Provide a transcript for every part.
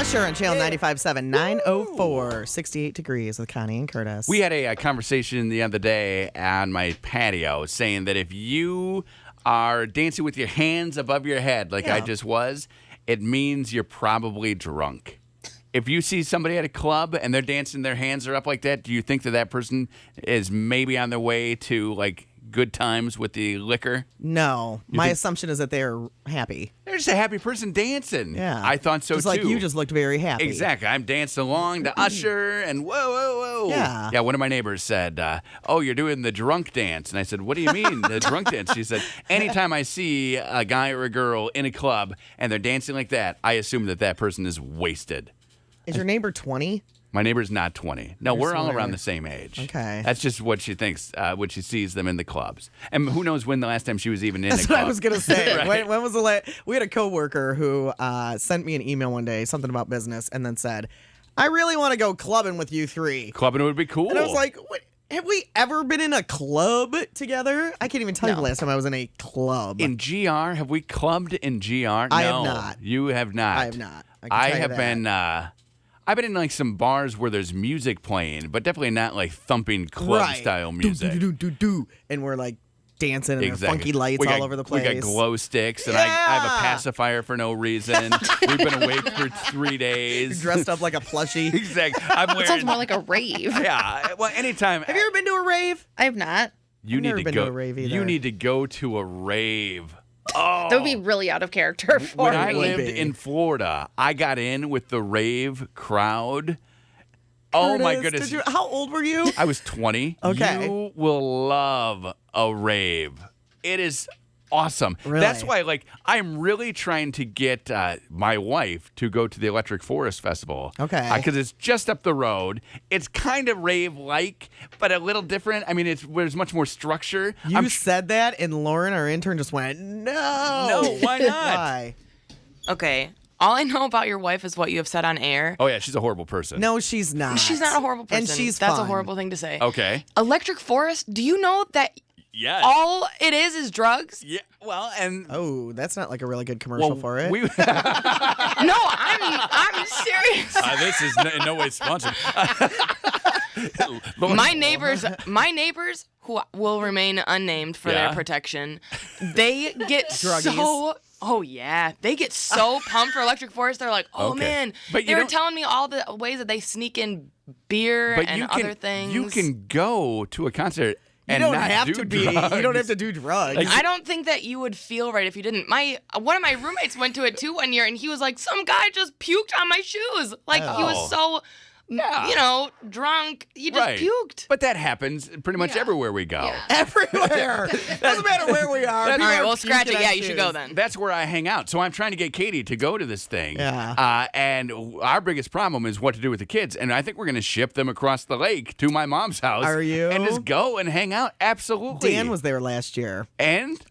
Usher on Channel 95.7, 904, 68 degrees with Connie and Curtis. We had a conversation the other day on my patio saying that if you are dancing with your hands above your head like I just was, it means you're probably drunk. If you see somebody at a club and they're dancing, their hands are up like that, do you think that that person is maybe on their way to, like, good times with the liquor? No. My assumption is that they're happy. They're just a happy person dancing. Yeah. I thought so, just too. Like you just looked very happy. Exactly. I'm dancing along to Usher and whoa, whoa, whoa. Yeah. Yeah, one of my neighbors said, oh, you're doing the drunk dance. And I said, what do you mean, the drunk dance? She said, anytime I see a guy or a girl in a club and they're dancing like that, I assume that that person is wasted. Is your neighbor 20? My neighbor's not 20. No, we're all around the same age. Okay. That's just what she thinks when she sees them in the clubs. And who knows when the last time she was even in a club. That's what I was going to say. Right? When was the last? We had a coworker who sent me an email one day, something about business, and then said, I really want to go clubbing with you three. Clubbing would be cool. And I was like, what? Have we ever been in a club together? I can't even tell you the last time I was in a club. In GR? Have we clubbed in GR? No, I have not. You have not. I have not. I have been... I've been in like some bars where there's music playing, but definitely not like thumping club style music. And we're like dancing and there are funky lights all over the place. We got glow sticks, and I have a pacifier for no reason. We've been awake for 3 days. You're dressed up like a plushie. Exactly. I'm wearing. It sounds more like a rave. Yeah. Well, anytime. Have you ever been to a rave? I have not. I've never been to a rave either. You need to go to a rave. Oh. That would be really out of character for When me. I lived in Florida, I got in with the rave crowd. Oh, my goodness. How old were you? I was 20. Okay. You will love a rave. It is awesome. Really? That's why, like, I'm really trying to get my wife to go to the Electric Forest Festival. Okay. Because it's just up the road. It's kind of rave-like, but a little different. I mean, there's much more structure. You said that, and Lauren, our intern, just went, no. No, why not? Why? Okay. All I know about your wife is what you have said on air. Oh, yeah, she's a horrible person. No, she's not. She's not a horrible person. And she's That's fun. a horrible thing to say. Okay. Electric Forest, do you know that Yes. all it is drugs? Yeah, well, and... Oh, that's not like a really good commercial for it. We, No, I'm serious. this is in no way sponsored. My neighbors who will remain unnamed for their protection, they get so... Oh, yeah. They get so pumped for Electric Forest. They're like, oh, man. But they were telling me all the ways that they sneak in beer and other things. You can go to a concert You and don't not have do to be. drugs. You don't have to do drugs. Like, I don't think that you would feel right if you didn't. One of my roommates went to it too one year, and he was like, "Some guy just puked on my shoes." Like he was so, drunk. He just puked. But that happens pretty much everywhere we go. Yeah. Everywhere. Doesn't matter where we are. All People right, are well, scratch it. puking Yeah, on you should shoes. go then. That's where I hang out. So I'm trying to get Katie to go to this thing. Yeah. And our biggest problem is what to do with the kids. And I think we're going to ship them across the lake to my mom's house. Are you? And just go and hang out. Absolutely. Dan was there last year. And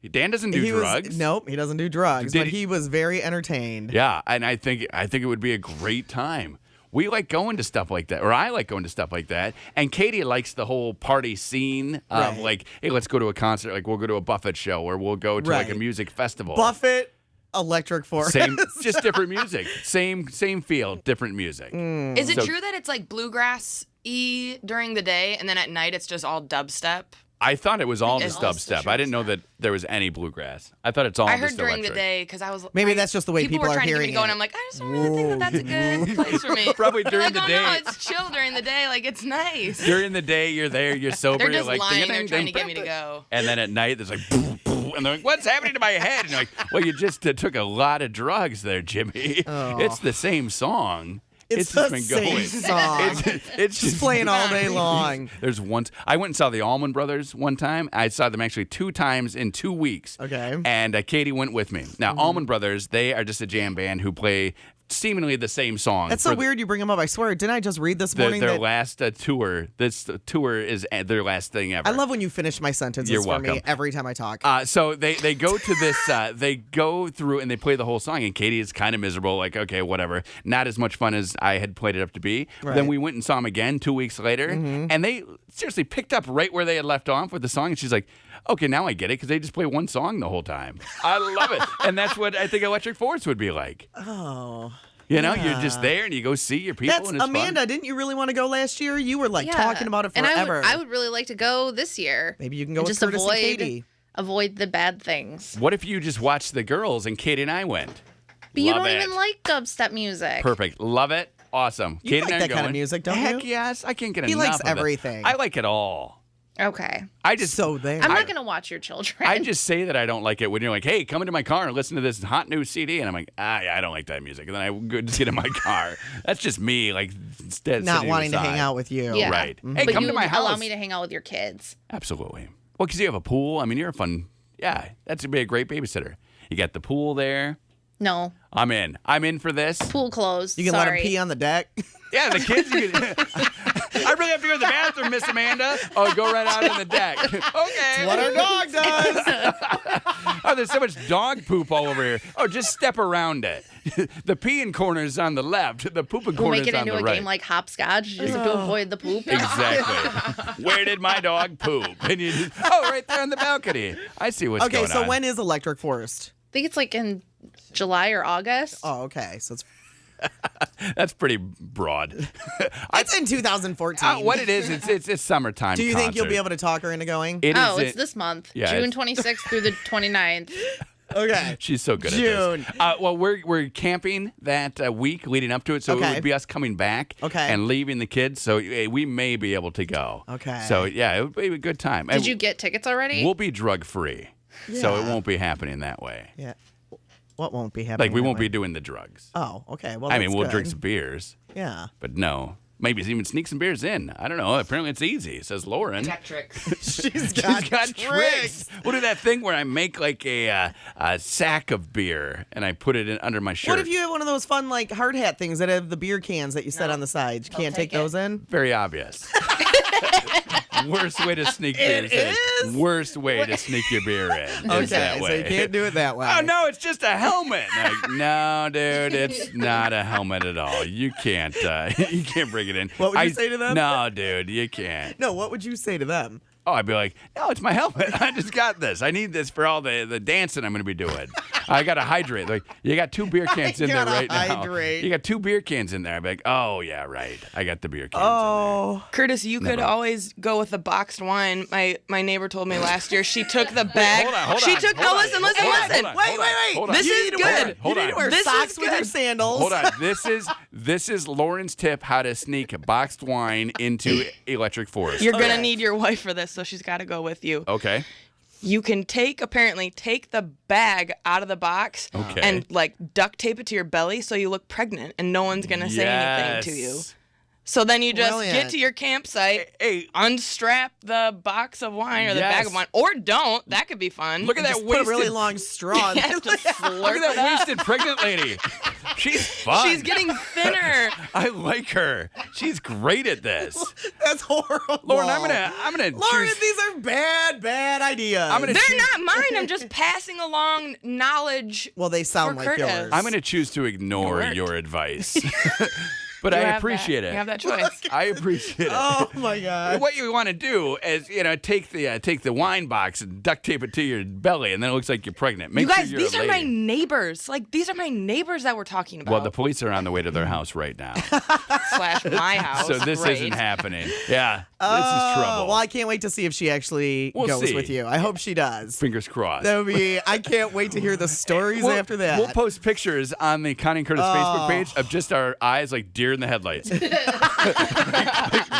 Dan doesn't do drugs. Nope, he doesn't do drugs. But he was very entertained. Yeah, and I think it would be a great time. We like going to stuff like that, or I like going to stuff like that. And Katie likes the whole party scene of like, hey, let's go to a concert. Like we'll go to a Buffett show, or we'll go to like a music festival. Buffett, Electric Forest. Just different music. Same feel, different music. Is it true that it's like bluegrass-y during the day, and then at night it's just all dubstep? I thought it was all It's just all dubstep. I didn't know that there was any bluegrass. I thought it's all I heard just during electric. the day because I was Maybe that's just the way people were are trying to get me hearing to go, and it. I'm like, I just don't really think that that's a good place for me. Probably They're during like, the day. No, it's chill during the day. Like it's nice. During the day, you're there, you're sober, They're you're just like, lying. They're ding, trying ding, to get me ding. to go. And then at night, there's like, boo, boo, and they're like, what's happening to my head? And you're like, well, you just took a lot of drugs there, Jimmy. Oh. It's the same song. It's just the been same going. song. It's just playing all day long. There's once I went and saw the Allman Brothers one time. I saw them actually 2 times in 2 weeks. Okay. And Katie went with me. Now, Allman Brothers, they are just a jam band who play seemingly the same song. That's so weird you bring them up. I swear, didn't I just read this morning their that last tour. This tour is their last thing ever. I love when you finish my sentences You're for me welcome. every time I talk. So they go to this, they go through and they play the whole song, and Katie is kind of miserable, like, okay, whatever. Not as much fun as I had played it up to be. Right. Then we went and saw them again 2 weeks later, and they seriously picked up right where they had left off with the song, and she's like, okay, now I get it, because they just play one song the whole time. I love it. And that's what I think Electric Forest would be like. Oh. You know, you're just there and you go see your people. That's and it's Amanda. fun. Didn't you really want to go last year? You were like Yeah. talking about it forever. And I would really like to go this year. Maybe you can go with just Curtis and Katie. avoid the bad things. What if you just watched the girls and Katie and I went? But you Love don't it. even like dubstep music. Perfect. Love it. Awesome. You Katie like and I that kind of going. music, don't Heck you? yes. I can't get He enough likes of it. everything. I like it all. Okay. I just So there. I'm not going to watch your children. I just say that I don't like it when you're like, hey, come into my car and listen to this hot new CD. And I'm like, yeah, I don't like that music. And then I go just get in my car. That's just me, like, instead Not sitting wanting to aside. hang out with you. Yeah. Right. Mm-hmm. Hey, But come you to my house. allow me to hang out with your kids. Absolutely. Well, because you have a pool. I mean, you're a fun. Yeah, that's be a great babysitter. You got the pool there. No. I'm in. I'm in for this. Pool closed. You can Sorry. let him pee on the deck. Yeah, the kids. You can, I really have to go to the bathroom, Miss Amanda. Oh, go right out on the deck. Okay. What our dog does. Oh, there's so much dog poop all over here. Oh, just step around it. The peeing corner is on the left. The pooping We'll corner make is it on into the a right. game like hopscotch. You just have to avoid the poop. Exactly. Where did my dog poop? And you just, right there on the balcony. I see what's Okay, going so on. when is Electric Forest? I think it's like in July or August. Oh, okay. So That's pretty broad. it's in 2014. What it is, it's summertime. Do you think you'll be concert. able to talk her into going? It's this month. Yeah, June it's- 26th through the 29th. Okay. She's so good June. at this. Well, we're camping that week leading up to it, so Okay. it would be us coming back and leaving the kids. So we may be able to go. Okay. So yeah, it would be a good time. Did you get tickets already? We'll be drug free, so it Yeah. won't be happening that way. Yeah. What won't be happening? Like we that won't way? be doing the drugs. Oh, okay. Well, I mean, that's we'll good. drink some beers, Yeah. but no. Maybe even sneak some beers in. I don't know. Apparently it's easy, says Lauren. tricks. She's got, She's got tricks. We'll do that thing where I make like a sack of beer and I put it in under my shirt. What if you have one of those fun like hard hat things that have the beer cans that you set on the side? You can't take those in? Very obvious. Worst way to sneak beer It in. is? Worst way to sneak your beer in. Okay, Is that so way. you can't do it that way. Oh no, it's just a helmet. Like, no, dude, it's not a helmet at all. You can't bring it in. What would you say to them? No, dude, you can't. No, what would you say to them? Oh, I'd be like, no, it's my helmet. I just got this. I need this for all the dancing I'm going to be doing. I got to hydrate. Like, you got 2 beer cans in there gotta right hydrate. now. You got 2 beer cans in there. I'd be like, oh, yeah, right. I got the beer cans Oh, Curtis, you could always go with the boxed wine. My neighbor told me last year she took the bag. Hold on. She took Hold on. listen. Hold on. wait. This You is need to good. wear- Hold you on. need to wear This is socks with your good. sandals. Hold on. This is Lauren's tip how to sneak boxed wine into Electric Forest. You're gonna need your wife for this, so she's got to go with you. Okay. You can apparently take the bag out of the box Okay. and like duct tape it to your belly so you look pregnant and no one's gonna say anything to you. Yes. So then you just Brilliant. get to your campsite, Hey, unstrap the box of wine or the bag of Yes. wine, or don't. That could be fun. look at that Just put a wasted, really long straw. in Yeah, there. just look slurp at that it up. wasted pregnant lady. She's fun. She's getting thinner. I like her. She's great at this. That's horrible. Lauren, I'm gonna Lauren, choose. these are bad ideas. I'm gonna They're choose- not mine. I'm just passing along knowledge. Well, they sound For like Curtis. yours. I'm gonna choose to ignore It worked. your advice. But You I have appreciate that. it. You have that choice. I appreciate it. Oh my god. What you want to do is, take the wine box and duct tape it to your belly, and then it looks like you're pregnant. Make You guys, sure you're these a are my lady. neighbors. Like, these are my neighbors that we're talking about. Well, the police are on the way to their house right now, slash my house. so this Great. isn't happening. Yeah, this is trouble. Well, I can't wait to see if she actually We'll goes see. with you. I hope she does. Fingers crossed. That would be. I can't wait to hear the stories after that. We'll post pictures on the Connie and Curtis Facebook page of just our eyes like deer in the headlights.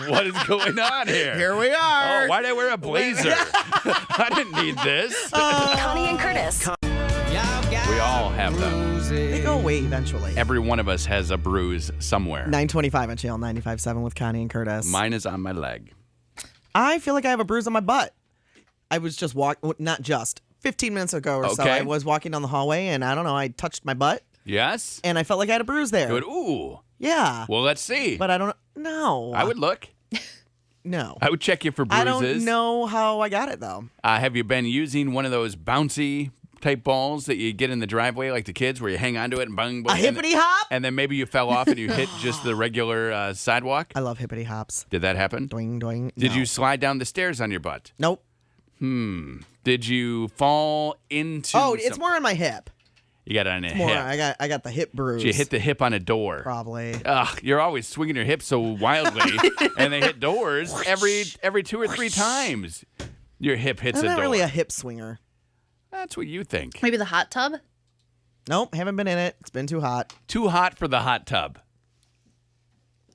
What is going on here? Here we are. Oh, why did I wear a blazer? I didn't need this. Connie and Curtis. We all have them. They go away eventually. Every one of us has a bruise somewhere. 925 on Channel 95.7 with Connie and Curtis. Mine is on my leg. I feel like I have a bruise on my butt. I was just not just 15 minutes ago or so. Okay. I was walking down the hallway and I don't know. I touched my butt Yes? and I felt like I had a bruise there. Good. Ooh. Yeah. Well, let's see. But I don't know. I would look. No. I would check you for I bruises. don't know how I got it though. Have you been using one of those bouncy type balls that you get in the driveway like the kids where you hang onto it and bang, A bang. hippity hop? And then maybe you fell off and you hit just the regular sidewalk? I love hippity hops. Did that happen? Doing, doing. Did No. you slide down the stairs on your butt? Nope. Did you fall into Oh, it's some- more on my hip. You got it on a More, hip. I got the hip bruise. You hit the hip on a door. Probably. Ugh, you're always swinging your hips so wildly, and they hit doors every 2 or 3 times. Your hip hits I'm a not door. really a hip swinger. That's what you think. Maybe the hot tub? Nope, haven't been in it. It's been too hot. Too hot for the hot tub.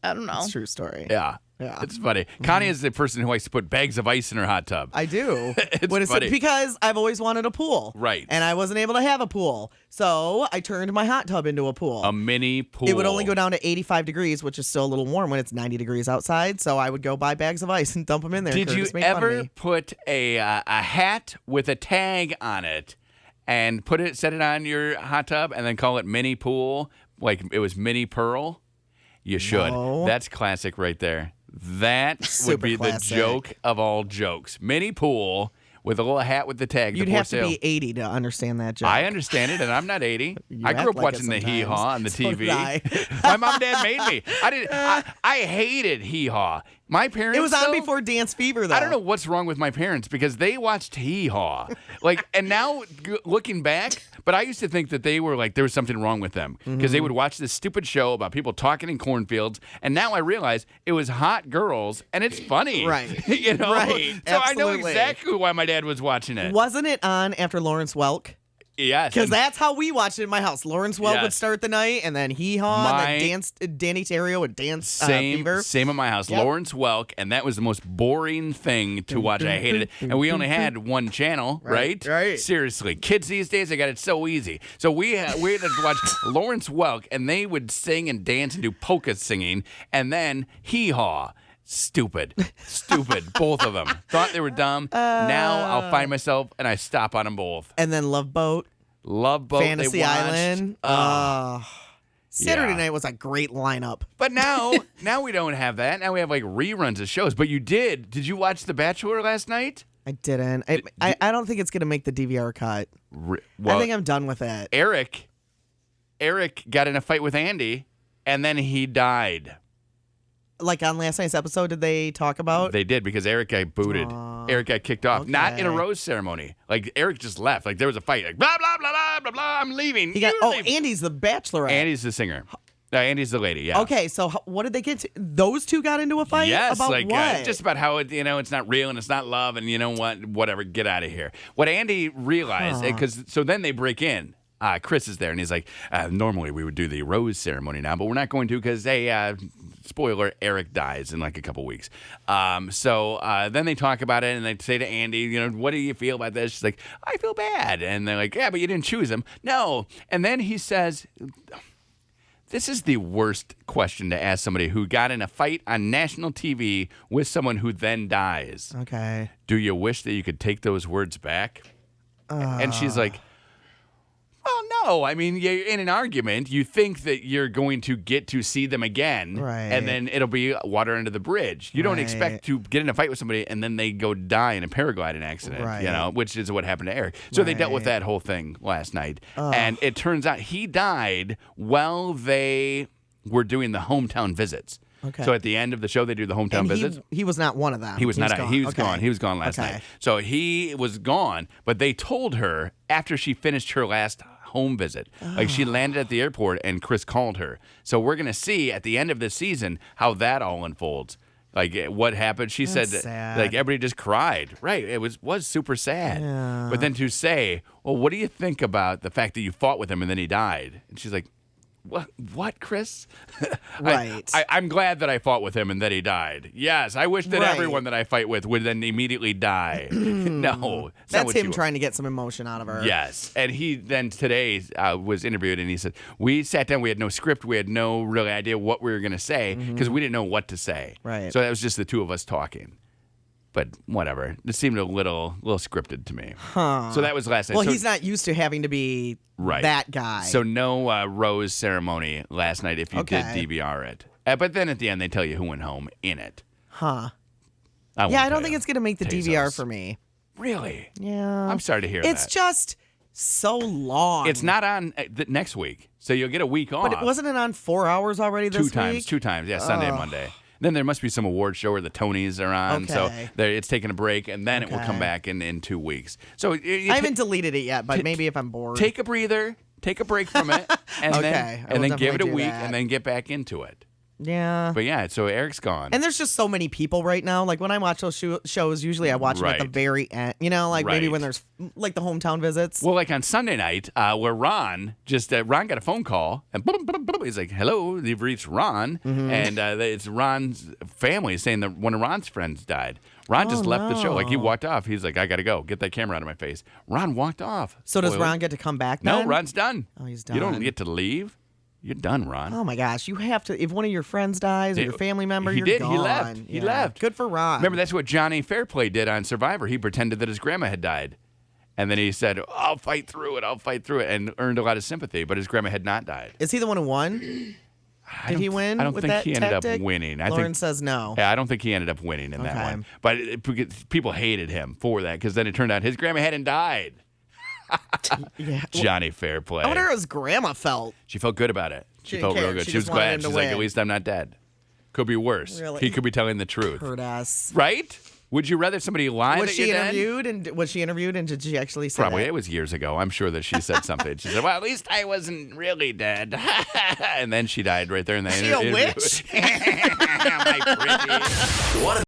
I don't know. It's a true story. Yeah. Yeah. It's funny. Connie is the person who likes to put bags of ice in her hot tub. I do. It's funny. Because I've always wanted a pool. Right. And I wasn't able to have a pool. So I turned my hot tub into a pool. A mini pool. It would only go down to 85 degrees, which is still a little warm when it's 90 degrees outside. So I would go buy bags of ice and dump them in there. Did you Curtis made fun of ever me. put a hat with a tag on it and set it on your hot tub and then call it mini pool, like it was mini pearl? You should. No. That's classic right there. That would Super be classic. the joke of all jokes. Mini pool with a little hat with the tag. You'd the have for to sale. be 80 to understand that joke. I understand it, and I'm not 80. You I act grew up like it watching the sometimes. Hee Haw on the So TV. did I. My mom and dad made me. I hated Hee Haw. My parents. It was on though, before Dance Fever, though. I don't know what's wrong with my parents because they watched Hee Haw. And now looking back, but I used to think that they were like, there was something wrong with them because they would watch this stupid show about people talking in cornfields. And now I realize it was hot girls and it's funny. Right. you know? Right. So I know Absolutely. exactly why my dad was watching it. Wasn't it on after Lawrence Welk? Yes. Because and- that's how we watched it in my house. Lawrence Welk would Yes. start the night, and then Hee Haw, and then Danny Terrio would dance Fever. Same at my house. Yep. Lawrence Welk, and that was the most boring thing to watch. I hated it. And we only had one channel, right? Right. Seriously. Kids these days, they got it so easy. So we had to watch Lawrence Welk, and they would sing and dance and do polka singing, and then Hee Haw. Stupid. Both of them. Thought they were dumb. Now I'll find myself, and I stop on them both. And then Love Boat, Love Boat, Fantasy they watched. Island. Saturday Yeah. night was a great lineup. But now we don't have that. Now we have like reruns of shows. But you did. Did you watch The Bachelor last night? I didn't. I don't think it's going to make the DVR cut. Well, I think I'm done with it. Eric got in a fight with Andy, and then he died. Like on last night's episode, did they talk about? They did because Eric got booted. Aw, Eric got kicked off. Not in a okay. rose ceremony. Like Eric just left. Like there was a fight. Like blah blah blah blah blah blah. I'm leaving. He got. You Oh, leave. Andy's the Bachelorette. Andy's the singer. Andy's the lady. Yeah. Okay, so what did they get to? Those two got into a fight? Yes, About like what? just about how it's not real and it's not love and you know what, whatever, get out of here. What Andy realized, because so then they break in. Chris is there and he's like, normally we would do the rose ceremony now, but we're not going to because hey, spoiler, Eric dies in like a couple weeks. So then they talk about it and they say to Andy, what do you feel about this? She's like, I feel bad, and they're like, yeah, but you didn't choose him. No, and then he says. This is the worst question to ask somebody who got in a fight on national TV with someone who then dies. Okay. Do you wish that you could take those words back? And she's like, well, no. I mean, you're in an argument, you think that you're going to get to see them again, Right. and then it'll be water under the bridge. You don't Right. expect to get in a fight with somebody and then they go die in a paragliding accident, Right. which is what happened to Eric. So they dealt with Right. that whole thing last night. And it turns out he died while they were doing the hometown visits. Okay. So at the end of the show, they do the hometown And visits. he was not one of them. He was not. Gone. He was Okay. gone. He was gone last Okay. night. So he was gone. But they told her after she finished her last home visit, like she landed at the airport, and Chris called her. So we're gonna see at the end of the season how that all unfolds. Like what happened. She said, That's sad. like everybody just cried. Right. It was super sad. Yeah. But then to say, well, what do you think about the fact that you fought with him and then he died? And she's like. What, Chris? Right. I'm glad that I fought with him and that he died. Yes, I wish that Right. everyone that I fight with would then immediately die. No, it's not That's what him you- trying to get some emotion out of her. Yes, and he then today was interviewed and he said we sat down, we had no script, we had no really idea what we were going to say because we didn't know what to say. Right. So that was just the two of us talking. But whatever, it seemed a little scripted to me. Huh. So that was last night. Well, So- he's not used to having to be Right. that guy. So no rose ceremony last night if you Okay. did DVR it. But then at the end they tell you who went home in it. Huh. won't Yeah, I tell don't think you. it's going to make the Tezos. DVR for me. Really? Yeah. I'm sorry to hear It's that. just so long. It's not on next week, so you'll get a week off. But wasn't it on 4 hours already this week? Two times, yeah, Sunday and Monday. Then there must be some award show where the Tonys are on, so Okay. it's taking a break, and then it will come Okay. back in 2 weeks. So I haven't deleted it yet, but maybe if I'm bored. take a breather, Take a break from it, and Okay, I will then give it a definitely do week, that. and then get back into it. Yeah. But yeah, so Eric's gone. And there's just so many people right now. Like when I watch those shows, usually I watch them at the Right. very end. You know, like maybe Right. when there's like the hometown visits. Well, like on Sunday night, where Ron got a phone call, and boom, boom, boom, he's like, "Hello, you've reached Ron," and it's Ron's family saying that one of Ron's friends died. Ron just left the show. Like he walked off. He's like, "I gotta go. Get that camera out of my face." Ron walked off. So does Spoiler. Ron get to come back No, then? Ron's done. Oh, he's You don't done. get to leave. You're done, Ron. Oh my gosh, you have to. If one of your friends dies or your family member, He you're did. gone. He left. He left. Good for Ron. Remember, that's what Johnny Fairplay did on Survivor. He pretended that his grandma had died. And then he said, I'll fight through it, and earned a lot of sympathy, but his grandma had not died. Is he the one who won? Did he win? I don't with think that he ended tactic? up winning. Lauren says no. Yeah, I don't think he ended up winning in that Okay. one. But people hated him for that because then it turned out his grandma hadn't died. Yeah. Johnny Fairplay. I wonder how his grandma felt. She felt good about it. She didn't felt real care. good. She She was just wanted him glad. to She's like, at win. least I'm not dead. Could be worse. Really? He could be telling the truth. Hurt us. Right? Would you rather somebody lie Was that she you're dead? interviewed? And did she actually say Probably. that? It was years ago. I'm sure that she said something. She said, well, at least I wasn't really dead. And then she died right there in the Is she a interview. witch? My pretty. What